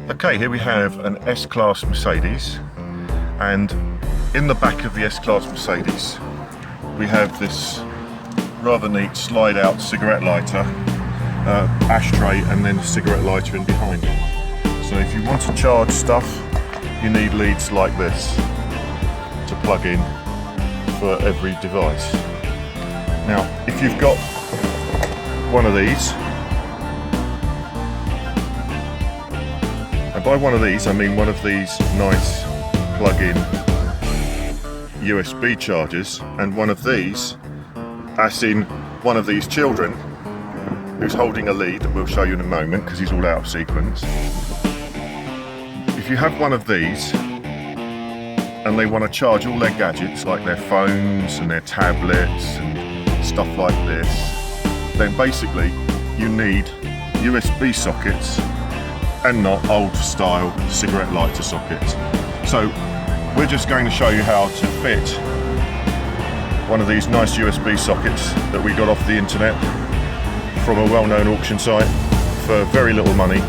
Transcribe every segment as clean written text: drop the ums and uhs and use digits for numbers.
Okay, here we have an S-Class Mercedes, and in the back of the S-Class Mercedes we have this rather neat slide-out cigarette lighter, ashtray, and then a cigarette lighter in behind it. So if you want to charge stuff, you need leads like this to plug in for every device. Now, if you've got one of these, and by one of these I mean one of these nice plug-in USB chargers, and one of these, as in one of these children who's holding a lead that we'll show you in a moment because he's all out of sequence. If you have one of these and they want to charge all their gadgets like their phones and their tablets and stuff like this, then basically you need USB sockets and not old style cigarette lighter sockets. So we're just going to show you how to fit one of these nice USB sockets that we got off the internet from a well-known auction site for very little money,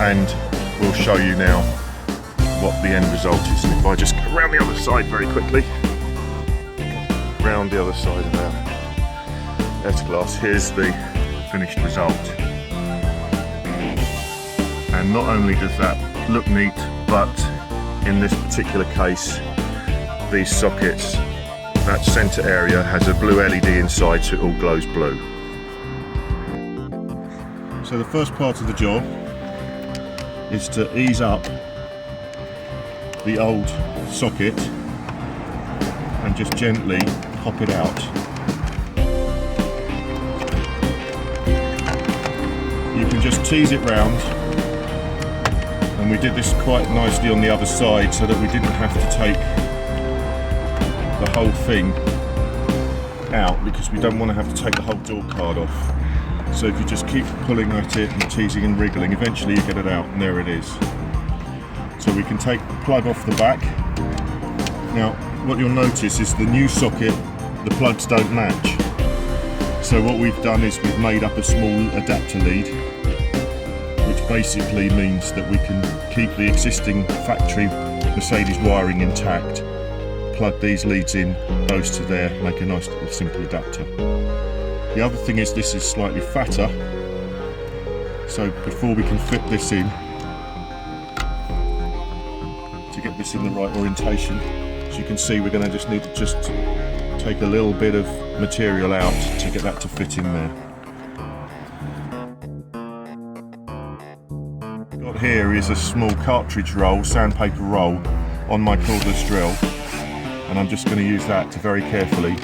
and we'll show you now what the end result is. And if I just go around the other side very quickly, round the other side of our S-Class, here's the finished result. And not only does that look neat, but in this particular case, these sockets, that centre area has a blue LED inside, so it all glows blue. So the first part of the job is to ease up the old socket and just gently pop it out. You can just tease it round, and we did this quite nicely on the other side so that we didn't have to take the whole thing out, because we don't want to have to take the whole door card off. So if you just keep pulling at it and teasing and wriggling, eventually you get it out, and there it is. So we can take the plug off the back. Now what you'll notice is the new socket, the plugs don't match. So what we've done is we've made up a small adapter lead, which basically means that we can keep the existing factory Mercedes wiring intact, plug these leads in, those to there, make a nice little simple adapter. The other thing is this is slightly fatter, so before we can fit this in, to get this in the right orientation, as you can see, we're going to just need to just take a little bit of material out to get that to fit in there. What I've got here is a small cartridge roll, sandpaper roll, on my cordless drill, and I'm just going to use that to very carefully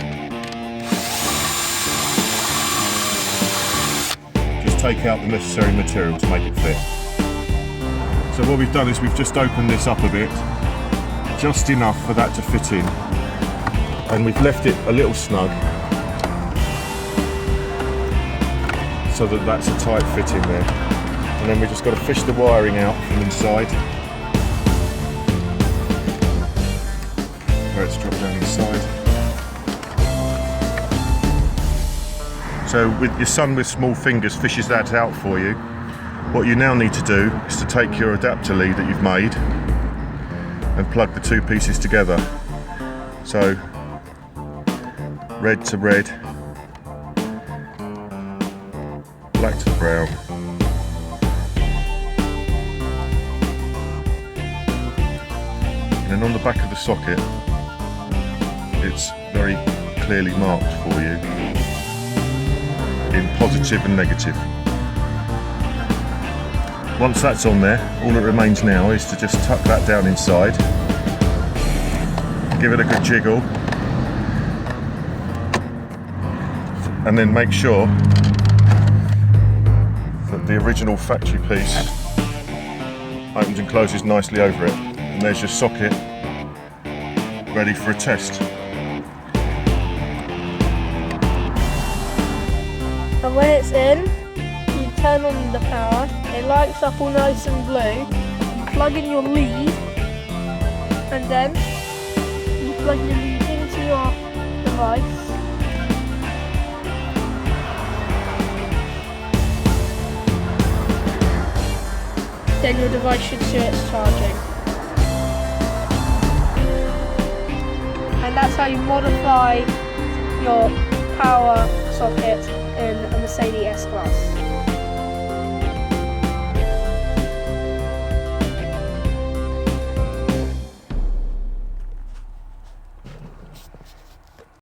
just take out the necessary material to make it fit. So what we've done is we've just opened this up a bit, just enough for that to fit in, and we've left it a little snug so that that's a tight fit in there. And then we just got to fish the wiring out from inside, where it's dropped down inside. So with your son with small fingers fishes that out for you. What you now need to do is to take your adapter lead that you've made and plug the two pieces together. So red to red, black to brown. And then on the back of the socket, it's very clearly marked for you in positive and negative. Once that's on there, all that remains now is to just tuck that down inside, give it a good jiggle, and then make sure that the original factory piece opens and closes nicely over it. And there's your socket ready for a test. And when it's in, you turn on the power, it lights up all nice and blue, you plug in your lead, and then you plug your lead into your device. then your device should show it's charging. And that's how you modify your power socket in a Mercedes S-Class.